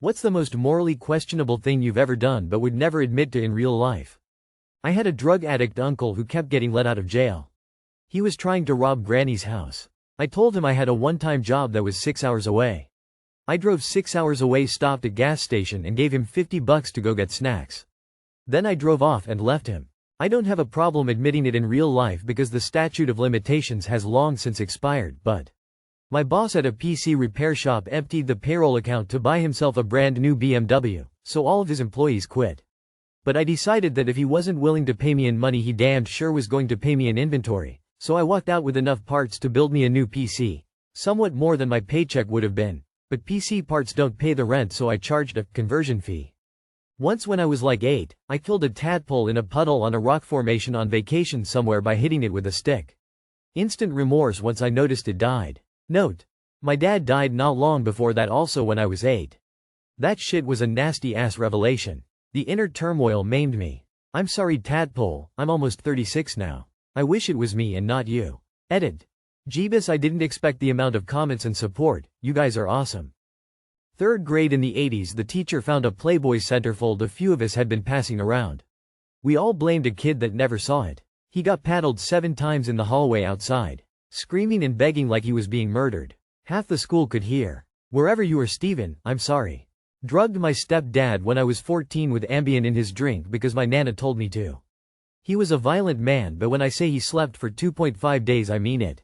What's the most morally questionable thing you've ever done but would never admit to in real life? I had a drug addict uncle who kept getting let out of jail. He was trying to rob Granny's house. I told him I had a one-time job that was 6 hours away. I drove 6 hours away, stopped at gas station and gave him $50 to go get snacks. Then I drove off and left him. I don't have a problem admitting it in real life because the statute of limitations has long since expired, but my boss at a PC repair shop emptied the payroll account to buy himself a brand new BMW, so all of his employees quit. But I decided that if he wasn't willing to pay me in money, he damned sure was going to pay me in inventory, so I walked out with enough parts to build me a new PC. Somewhat more than my paycheck would have been, but PC parts don't pay the rent, so I charged a conversion fee. Once when I was like 8, I killed a tadpole in a puddle on a rock formation on vacation somewhere by hitting it with a stick. Instant remorse once I noticed it died. Note: my dad died not long before that, also when I was 8. That shit was a nasty ass revelation. The inner turmoil maimed me. I'm sorry tadpole, I'm almost 36 now. I wish it was me and not you. Edit. Jeebus, I didn't expect the amount of comments and support, you guys are awesome. 3rd grade in the 80s, the teacher found a Playboy centerfold a few of us had been passing around. We all blamed a kid that never saw it. He got paddled 7 times in the hallway outside, screaming and begging like he was being murdered. Half the school could hear. Wherever you are, Steven, I'm sorry. Drugged my stepdad when I was 14 with Ambien in his drink because my nana told me to. He was a violent man, but when I say he slept for 2.5 days I mean it.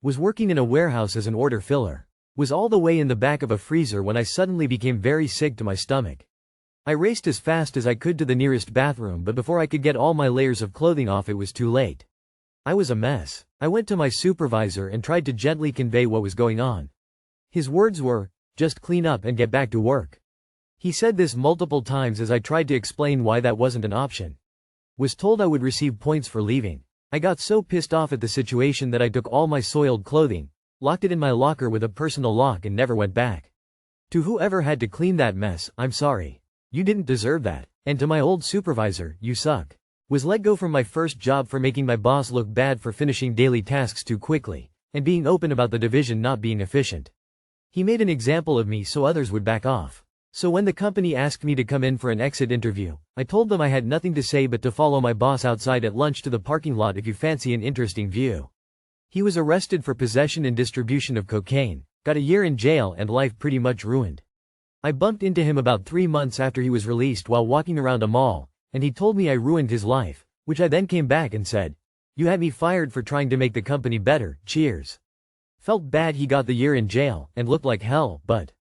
Was working in a warehouse as an order filler. Was all the way in the back of a freezer when I suddenly became very sick to my stomach. I raced as fast as I could to the nearest bathroom, but before I could get all my layers of clothing off it was too late. I was a mess. I went to my supervisor and tried to gently convey what was going on. His words were, "Just clean up and get back to work." He said this multiple times as I tried to explain why that wasn't an option. Was told I would receive points for leaving. I got so pissed off at the situation that I took all my soiled clothing, locked it in my locker with a personal lock and never went back. To whoever had to clean that mess, I'm sorry. You didn't deserve that. And to my old supervisor, you suck. Was let go from my first job for making my boss look bad for finishing daily tasks too quickly, and being open about the division not being efficient. He made an example of me so others would back off. So when the company asked me to come in for an exit interview, I told them I had nothing to say but to follow my boss outside at lunch to the parking lot if you fancy an interesting view. He was arrested for possession and distribution of cocaine, got a year in jail and life pretty much ruined. I bumped into him about 3 months after he was released while walking around a mall, and he told me I ruined his life, which I then came back and said, "You had me fired for trying to make the company better, cheers." Felt bad he got the year in jail, and looked like hell, but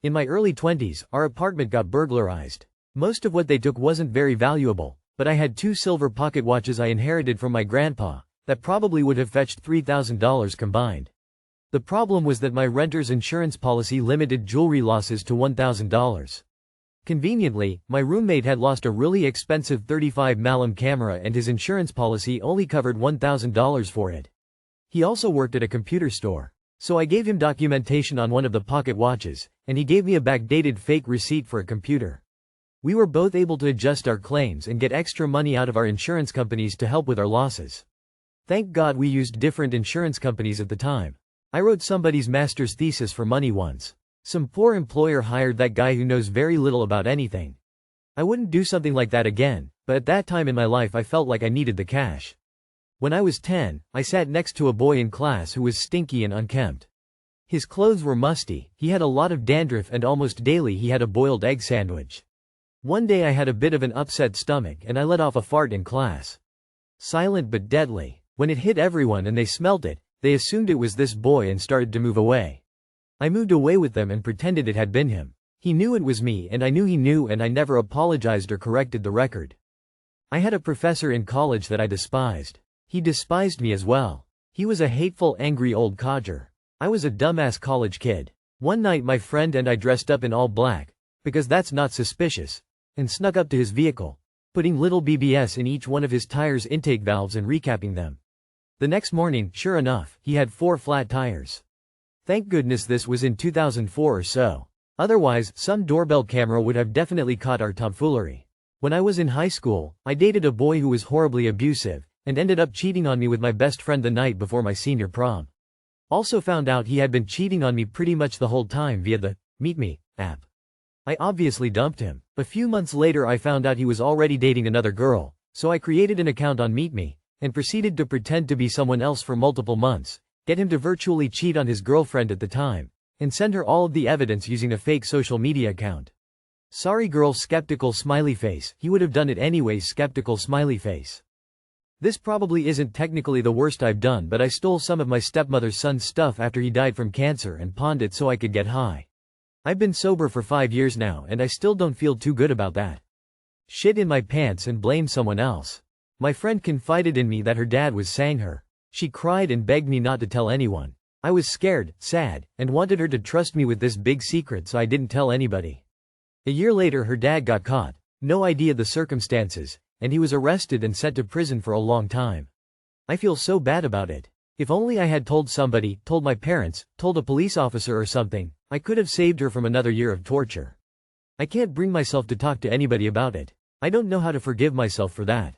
in my early 20s, our apartment got burglarized. Most of what they took wasn't very valuable, but I had 2 silver pocket watches I inherited from my grandpa, that probably would have fetched $3,000 combined. The problem was that my renter's insurance policy limited jewelry losses to $1,000. Conveniently, my roommate had lost a really expensive 35 mm camera and his insurance policy only covered $1,000 for it. He also worked at a computer store. So I gave him documentation on one of the pocket watches, and he gave me a backdated fake receipt for a computer. We were both able to adjust our claims and get extra money out of our insurance companies to help with our losses. Thank God we used different insurance companies at the time. I wrote somebody's master's thesis for money once. Some poor employer hired that guy who knows very little about anything. I wouldn't do something like that again, but at that time in my life I felt like I needed the cash. When I was 10, I sat next to a boy in class who was stinky and unkempt. His clothes were musty, he had a lot of dandruff, and almost daily he had a boiled egg sandwich. One day I had a bit of an upset stomach and I let off a fart in class. Silent but deadly. When it hit everyone and they smelled it, they assumed it was this boy and started to move away. I moved away with them and pretended it had been him. He knew it was me and I knew he knew, and I never apologized or corrected the record. I had a professor in college that I despised. He despised me as well. He was a hateful, angry old codger. I was a dumbass college kid. One night my friend and I dressed up in all black, because that's not suspicious, and snuck up to his vehicle, putting little BBS in each one of his tires' intake valves and recapping them. The next morning, sure enough, he had 4 flat tires. Thank goodness this was in 2004 or so. Otherwise, some doorbell camera would have definitely caught our tomfoolery. When I was in high school, I dated a boy who was horribly abusive, and ended up cheating on me with my best friend the night before my senior prom. Also found out he had been cheating on me pretty much the whole time via the Meet Me app. I obviously dumped him. A few months later I found out he was already dating another girl, so I created an account on MeetMe, and proceeded to pretend to be someone else for multiple months, get him to virtually cheat on his girlfriend at the time, and send her all of the evidence using a fake social media account. Sorry girl, skeptical smiley face. He would have done it anyways, skeptical smiley face. This probably isn't technically the worst I've done, but I stole some of my stepmother's son's stuff after he died from cancer and pawned it so I could get high. I've been sober for 5 years now and I still don't feel too good about that. Shit in my pants and blame someone else. My friend confided in me that her dad was sang her. She cried and begged me not to tell anyone. I was scared, sad, and wanted her to trust me with this big secret, so I didn't tell anybody. A year later her dad got caught. No idea the circumstances, and he was arrested and sent to prison for a long time. I feel so bad about it. If only I had told somebody, told my parents, told a police officer or something, I could have saved her from another year of torture. I can't bring myself to talk to anybody about it. I don't know how to forgive myself for that.